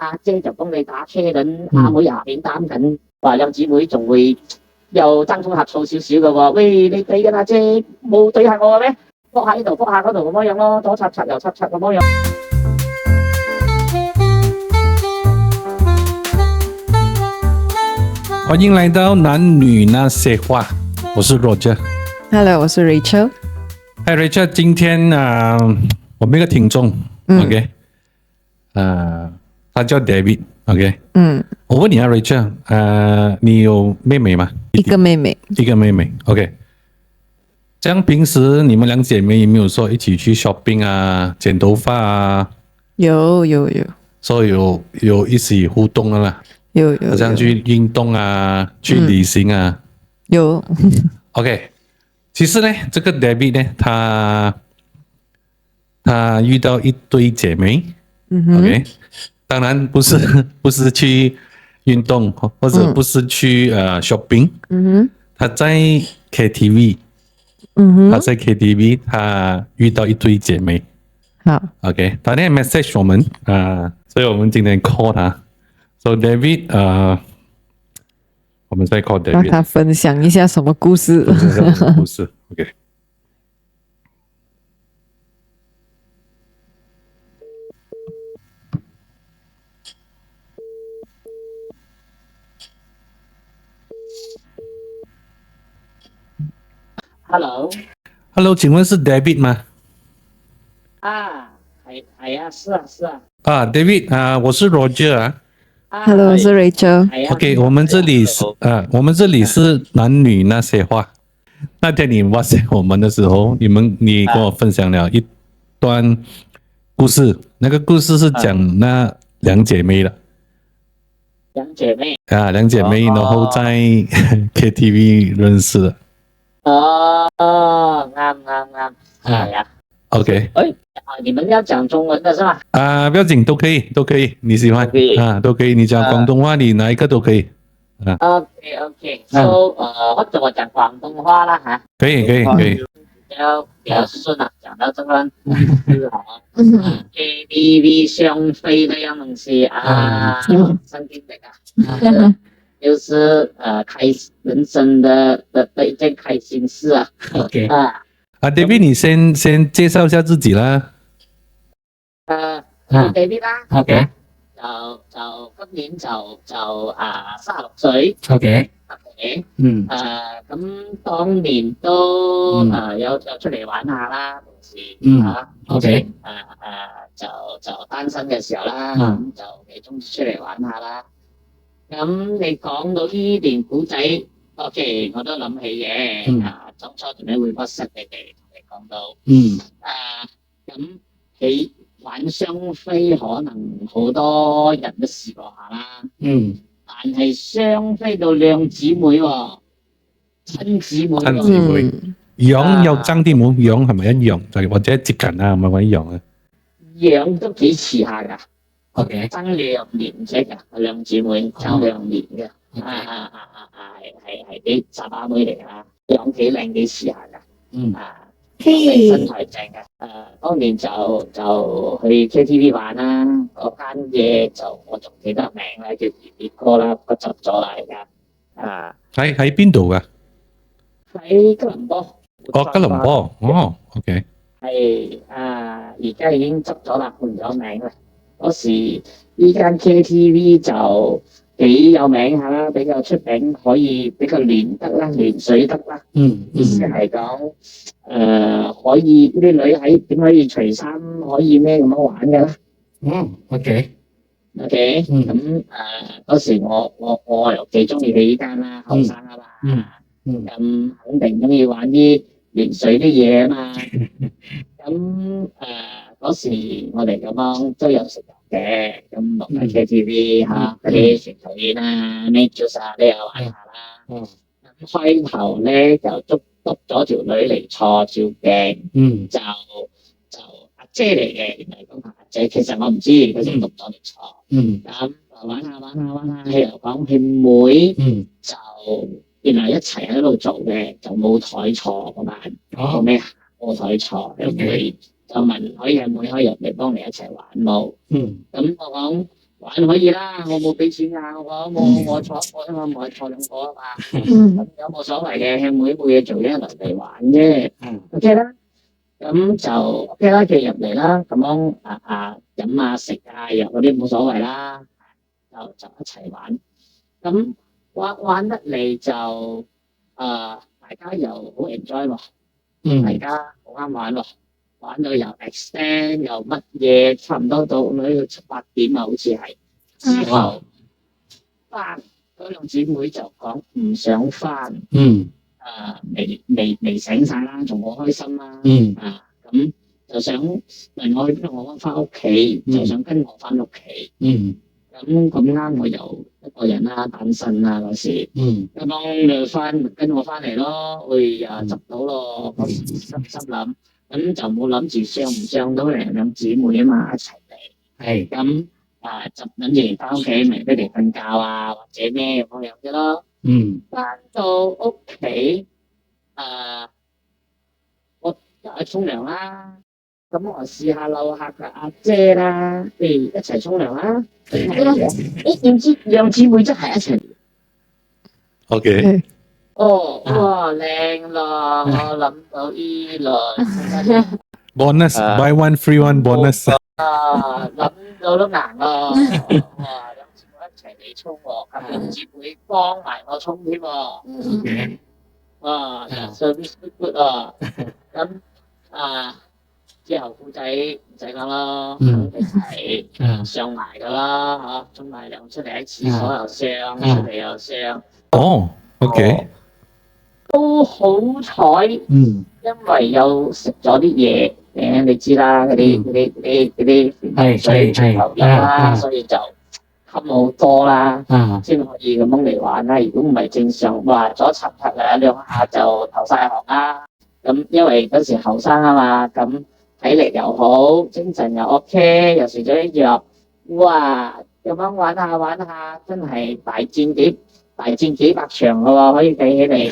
阿姐就幫你打車輪，阿妹下邊擔緊，話兩姊妹仲會又爭風呷醋少少嘅喎。喂，你對緊阿姐冇對下我嘅咩？撲下呢度，撲下嗰度咁樣咯，左插插右插插咁樣。歡迎來到男女那些話，我是 Roger。Hello， 我是 Rachel。Hi Rachel，今天我們一個聽眾，OK，他叫 David，OK，我問你啊 Rachel，你有妹妹嗎？一個妹妹，OK。這樣平時你們兩姐妹有沒有說一起去 shopping 啊、剪頭髮啊？有，所以有一起互動的啦。有，好像去運動啊，去旅行啊，有。OK， 其實呢，這個 David 呢，他遇到一對姐妹，OK， 當然不是去運動，或者不是去shopping，他在 KTV，他遇到一對姐妹，好 ，OK， 他呢 message 我們所以我們今天 call 他。So David， 我們再 call David， 讓他分享一下什麼故事？OK。Hello， 請問是 David 嗎？係啊，是啊。David， 我是 Roger 啊。Hello， 我是 Rachel。OK， 我們這裡是男女那些話。那天你 WhatsApp 我們的時候，你跟我分享了一段故事，那個故事是講那兩姐妹的。兩姐妹，然後在 KTV 認識的。啱，係啊。OK。你們要講中文的是吧？不要緊，都可以，你喜歡都可以，你講廣東話，你哪一個都可以。OK，so 或者我講廣東話啦吓。可以。比較順啊，講到這個KTV 消費的樣子啊，神經病啊，就是開人生的一件開心事啊。OK。David， 你先介紹一下自己啦。David 啦 ，OK， 就今年就36歲 ，OK， 咁當年都有出嚟玩下啦，平時，OK， 就單身嘅時候啦，咁就幾中意出嚟玩下啦。咁你講到呢段古仔，OK， 我都諗起嘅，當初點解會不識你哋同你講到，咁你玩雙飛可能好多人都試過下啦，但係雙飛到兩姊妹喎，親姊妹，樣有爭啲冇，樣係咪一樣？就或者接近啊，係咪一樣啊？樣都幾似下㗎，OK， 爭2年啫㗎，兩姊妹爭2年嘅，係啲雜把妹嚟㗎，樣幾靚幾似下㗎，身材正嘅，當年就去 KTV 玩啦，嗰間嘢就我仲記得名咧，叫熱烈哥啦，不執咗啦而家，喺邊度㗎？喺吉隆坡。吉隆坡，OK。係而家已經執咗啦，換咗名啦。嗰時呢間 KTV 就幾有名下啦，比較出名，可以比較連得啦，連水得啦。意思係講可以啲女喺點可以除衫，可以咩咁樣玩嘅啦。OK， 咁嗰時我又幾中意去呢間啦，後生啊嘛，咁肯定中意玩啲連水啲嘢啊嘛。咁嗰時我哋咁樣都有食遊嘅，咁落埋 KTV 嚇，嗰啲全球宴啊、咩 juice 啊都有玩下啦。咁開頭咧就督咗條女嚟坐照鏡，就阿姐嚟嘅，原來咁阿姐，其實我唔知佢先督咗嚟坐。咁玩下，佢又講佢妹就原來一齊喺度做嘅，就冇台坐嗰晚，做咩冇台坐，佢妹就問可以阿妹可以入嚟幫你一齊玩冇？咁我講玩可以啦，我冇俾錢㗎，我坐一個啊嘛，唔係坐兩個啊嘛，嗯咁有冇所謂嘅，冇嘢做嘅，嚟玩啫。OK 啦，咁就 OK 啦，佢入嚟啦，咁樣飲啊食啊藥嗰啲冇所謂啦，就一齊玩。咁玩得嚟就大家又好 enjoy 喎，大家好啱玩喎，玩到又 extend 又乜嘢，差唔多到7、8點啊，好似係之後翻嗰兩姊妹就講唔想翻，未醒晒啦，仲好開心啦，咁就想問我去邊度，我翻屋企，就想跟我翻屋企。咁啱我又一個人啦，單身啦嗰時，咁樣跟我翻嚟咯，執到咯，嗰時心諗，咁就冇諗住上唔上到嚟兩姊妹啊嘛一齊嚟，咁就諗住翻屋企咪俾你瞓覺啊或者咩咁樣啫咯，翻到屋企我就去沖涼啦。咁我試下樓下嘅阿姐啦，不如一齊沖涼啦。點知兩姊妹真係一齊。OK。哇，靚咯！我諗到依輪。bonus buy one free one bonus。諗到都硬咯。哇，兩姊妹一齊嚟沖喎，咁兩姊妹幫埋我沖添喎。哇 ，service good 啊！咁之後故仔唔使講啦，肯定係上埋噶啦嚇，沖埋涼出嚟喺廁所又上，出嚟又上。OK。都好彩，因為有食咗啲嘢嘅，你知啦，嗰啲水流入啦，所以就冚好多啦，先可以咁樣嚟玩啦。如果唔係正常，哇，左插插兩下就頭晒汗啦。咁因為嗰時後生啊嘛，咁。體力又好，精神又 OK，又食咗啲藥，哇！咁樣玩下，真係大戰幾百場嘅喎，可以計起嚟。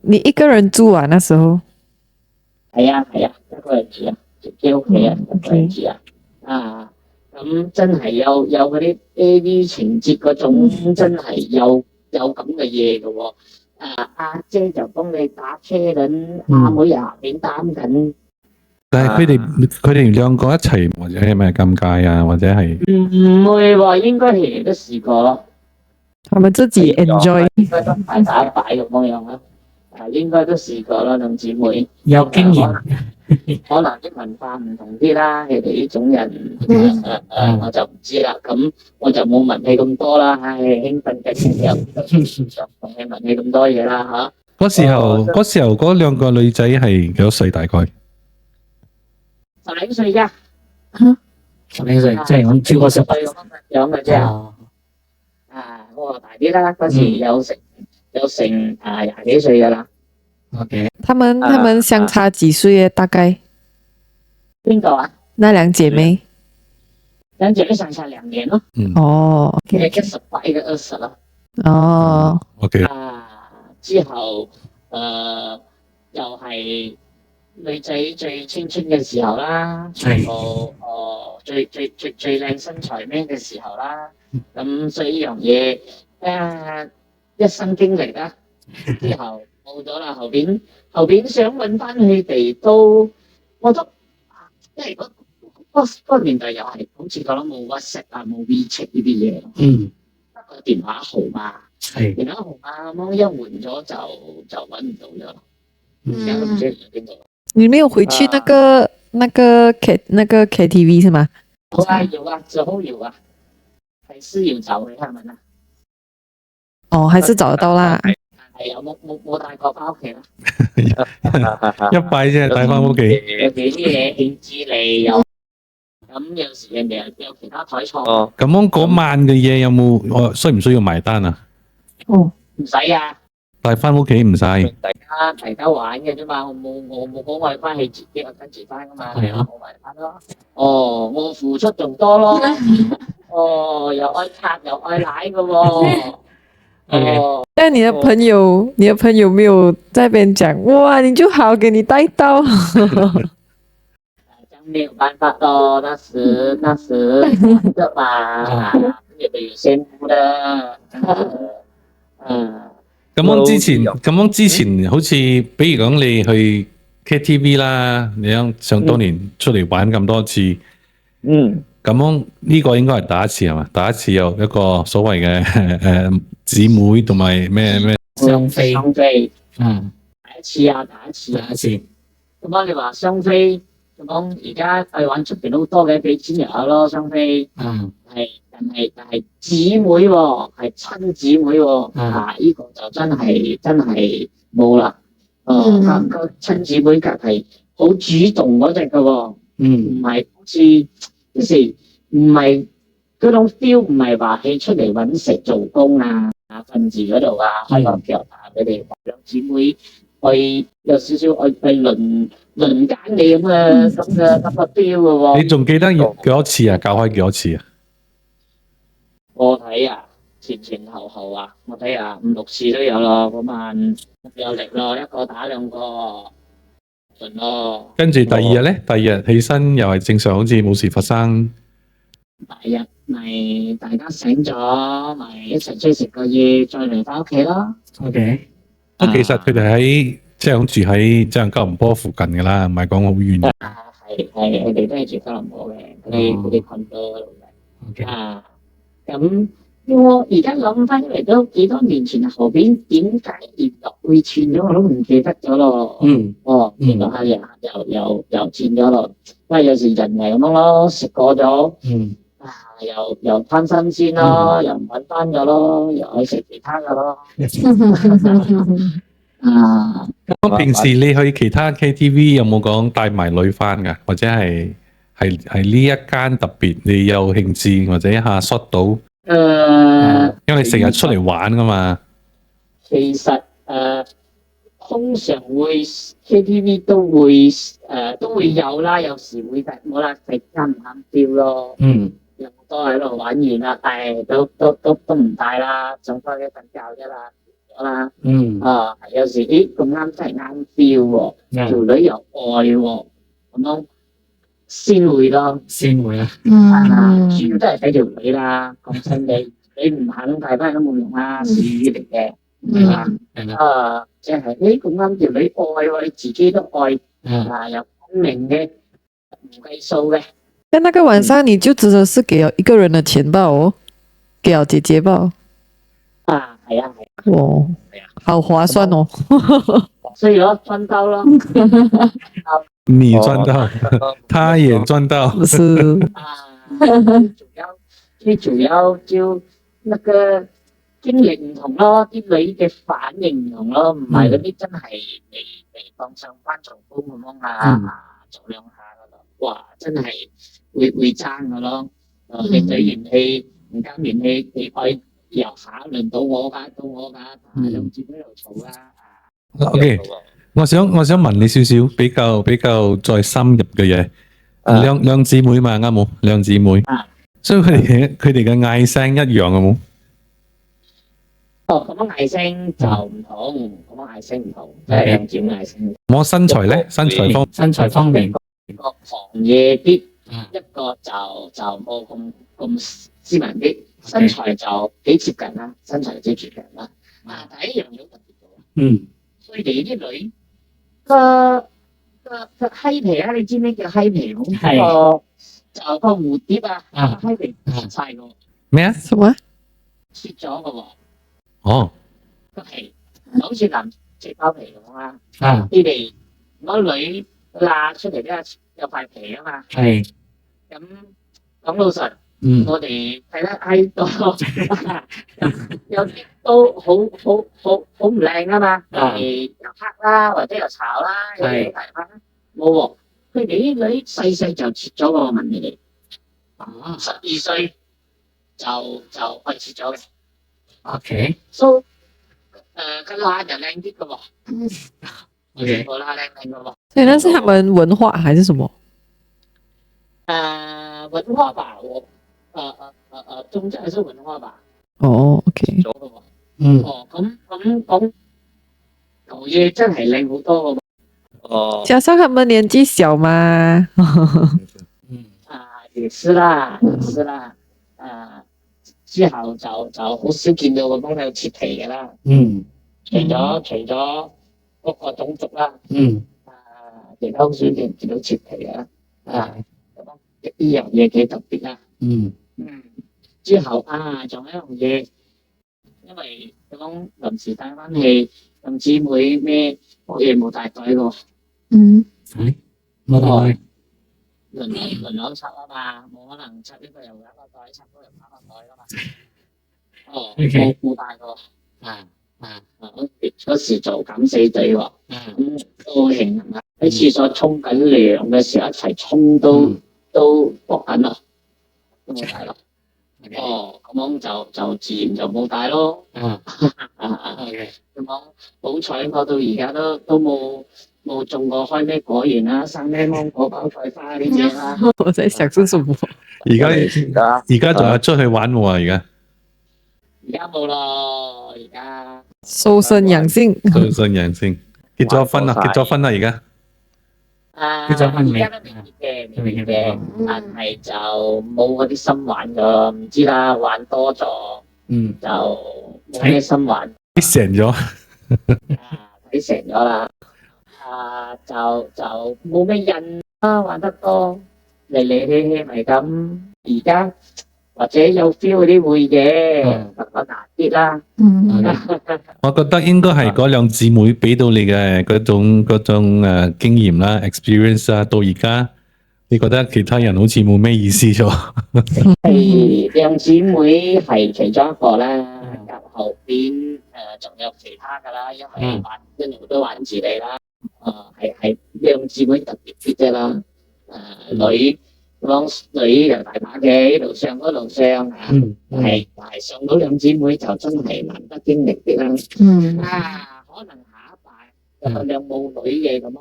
你一個人住啊？那時候？係啊，一個人住啊，自己屋企人一個人住啊。咁真係有嗰啲 AV 情節嗰種，真係有咁嘅嘢嘅喎。阿姐就幫你打車輪，阿妹下邊擔緊。但係佢哋兩個一齊，或者係咪尷尬啊？或者係唔會喎，應該係都試過咯。他們自己 enjoy，應該都擺打一擺咁樣啦。應該都試過啦，兩姊妹有經驗。可能啲文化唔同啲啦，佢哋呢種人我就唔知啦。咁我就冇問你咁多啦，興奮嘅又同你問你咁多嘢啦嚇。嗰時候嗰兩個女仔係幾多歲大概？10歲啫。10歲，即係咁超過10歲咁樣嘅啫。我大啲啦，嗰時有成20幾歲噶啦。OK。他們相差幾歲大概？邊個啊？那兩姐妹。兩姐妹相差2年咯。哦。一個18，一個20咯。哦。OK。之後又係女仔最青春嘅時候啦，全部最靚身材咩嘅時候啦。咁所以呢樣嘢一生經歷啦。之後冇咗啦，後邊想揾翻佢哋都，我都因為嗰個年代又係好似講得冇 WhatsApp 啊，冇 WeChat 呢啲嘢，得個電話號碼，電話號碼咁樣一換咗就揾唔到咗啦。而家都唔知去邊度。你沒有回去那個 KTV 是嗎？有啊，之後有啊，還是有找回他們啊。哦，還是找得到啦。係啊，冇帶過翻屋企啦。一擺啫，帶翻屋企。有幾啲嘢興致嚟又，咁有時人哋有其他台錯。咁樣嗰晚嘅嘢有冇需唔需要埋單啊？唔使啊。帶翻屋企唔使。大家玩嘅啫嘛，我冇講我翻去自己又跟住翻噶嘛，冇埋單咯。我付出仲多咯。又愛擦又愛奶噶喎。但你的朋友沒有在邊講，哇，你就好給你帶到。這沒有辦法咯，那時玩的嘛，也沒有羨慕的，咁樣之前好似比如講你去 KTV 啦，你想當年出嚟玩咁多次，咁樣呢個應該係第一次係嘛？第一次有一個所謂嘅姊妹同埋咩雙飛，第一次啊，第一次，咁你話雙飛，咁而家去玩出邊好多嘅，俾錢又有咯，雙飛，但係姊妹喎，係親姊妹喎，呢個就真係冇啦，個親姊妹格係好主動嗰隻嘅喎，唔係好似即係唔係嗰種 feel，唔係話係出嚟揾食做工啊，瞓住嗰度啊，開個腳啊，佢哋兩姊妹去有少少去輪奸你咁嘅 feel 嘅喎。你仲記得幾多次啊？教開幾多次啊？我睇啊，前後啊，我睇下5-6次都有咯，嗰晚有力咯，一個打兩個輪咯。跟住第二日咧，第二日起身又係正常，好似冇事發生。第二日咪大家醒咗，咪一齊出去食個嘢，再嚟翻屋企咯。OK，咁其實佢哋喺即係住喺即係吉隆坡附近噶啦，唔係講好遠。係佢哋都係住吉隆坡嘅，佢哋群多嗰度嘅。OK，咁我而家諗翻嚟都幾多年前，後邊點解業落會轉咗，我都唔記得咗咯。原來係又轉咗咯。因為有時人係咁樣咯，食過咗，又貪新鮮咯，又唔揾翻咗咯，又去食其他嘅咯。咁平時你去其他 KTV 有冇講帶埋女翻㗎？或者係呢一間特別你有興致或者一下 shot 到？因為你成日出嚟玩㗎嘛。其實通常會 KTV 都會有啦，有時會冇啦，食啱唔啱 feel 咯。有好多喺度玩完啦，但係都唔帶啦，上翻去瞓覺啫啦。有時咁啱真係啱 feel 喎，條女又愛喎，咁樣先會咯，主要都係睇條女啦。講真你唔肯帶翻都冇用啦，事與嚟嘅，即係咁啱條女愛喎，你自己都愛，又聰明嘅，唔計數嘅。但那個晚上你就真的是給了一個人的錢吧哦，給了姐姐吧。係啊，哦，好划算哦。所以咯，賺到咯。你賺到，他也賺到。是。最主要就那個經歷唔同咯，啲女嘅反應唔同咯，唔係嗰啲真係嚟當上班做工咁樣做兩下噶咯，哇，真係會爭噶咯。你對完氣唔啱完氣，你可以又下輪到我㗎，兩姊妹喺度嘈啦。OK，我想問你少少比較再深入嘅嘢。兩姊妹嘛，啱冇？兩姊妹。所以佢哋嘅嗌聲一樣嘅冇？咁樣嗌聲就唔同，即係兩姊妹嗌聲。我身材咧，身材方面，一個狂野啲，一個就冇咁斯文啲，身材就幾接近啦，但係一樣有特別嘅。佢哋啲女個閪皮啊，你知咩叫閪皮冇？就個蝴蝶啊，閪皮晒個咩啊？什麼？切咗個喎。哦。個皮好似男仔包皮咁啦。佢哋嗰女拉出嚟咧有塊皮啊嘛。咁講老實，我哋睇得閪多，有啲都好唔靚啊嘛。又黑啦，或者又巢啦，有啲大花冇喎。佢哋啲女細細就切咗個問佢哋，12歲就開始切咗嘅。OK， so 個乸就靚啲嘅喎，個乸靚嘅喎。所以那是他們文化還是什麼？文化吧，宗教還是文化吧。哦 ，OK。咁舊嘢真係靚好多嘅喎。哦，加上他们年纪小嘛，也是啦，也是啦，之後就好少見到個幫手切皮嘅啦，除咗嗰個種族啦，其他好少見到切皮嘅啦，呢樣嘢幾特別啦，之後仲有一樣嘢，因為講臨時帶翻去，咁姊妹咩冇嘢冇帶袋喎，冇帶輪流插啊嘛，冇可能插呢個又有一個袋，插嗰個又有一個袋噶嘛。冇褲帶喎。嗰時做敢死隊喎，咁都慶幸啊！喺廁所沖緊涼嘅時候一齊沖都搏緊啦，都冇帶咯。咁樣就自然就冇帶咯。咁樣好彩我到而家都冇種過開咩果園啦，生咩芒果、包菜花呢啲啦。我在想是什麼？而家仲有出去玩喎，而家冇咯，而家瘦身養性，瘦身養性，結咗婚啦，而家。而家都未結嘅，但係就冇嗰啲新玩㗎，唔知啦，玩多咗，就冇咩新玩。睇成咗，睇成咗啦，就冇咩癮啦，玩得多，嚟嚟去去咪咁。而家或者有 feel 嗰啲會嘅，不過難啲啦。我覺得應該係嗰兩姊妹俾到你嘅嗰種經驗啦、experience 啊，到而家你覺得其他人好似冇咩意思咗。係兩姊妹係其中一個啦，咁後邊仲有其他噶啦，因為一路都玩住你啦。係兩姊妹特別啲啫啦。女又大把嘅，一路上嗰路上係上到兩姊妹就真係難得經歷啲啦。可能下一代有兩母女嘅咁樣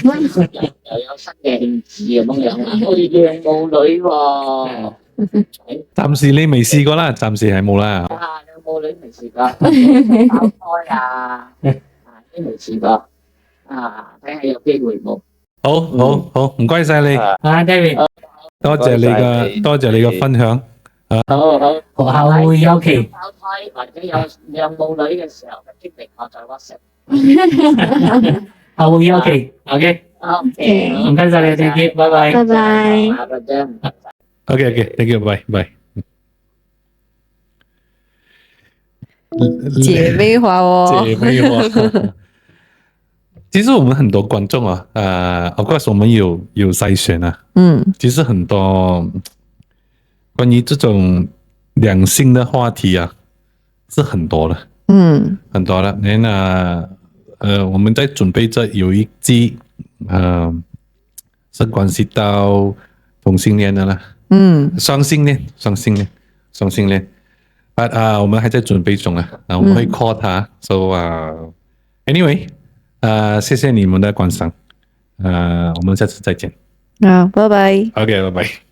可能又有新嘅興致咁樣啦。兩母女喎，暫時你未試過啦，暫時係冇啦。兩母女未試過，爆胎都未試過。睇下有機會冇。好，唔該晒你。David，多謝你嘅分享。好，學校會有期。爆胎或者有兩母女嘅時候嘅經歷，我再 WhatsApp。學會有期 ，OK。唔該晒你，thank you，拜拜。拜拜。OK，thank you，bye。姐妹花哦，姐妹花。其實我們很多觀眾of course 我們有篩選啊，其實很多關於這種兩性的話題啊，是很多的，很多的。我們在準備着有一季，是關係到同性戀的啦，雙性戀。But 我們還在準備中啊，我們會 call 他，so anyway。謝謝你們的觀賞，我們下次再見。好，拜拜。OK，拜拜。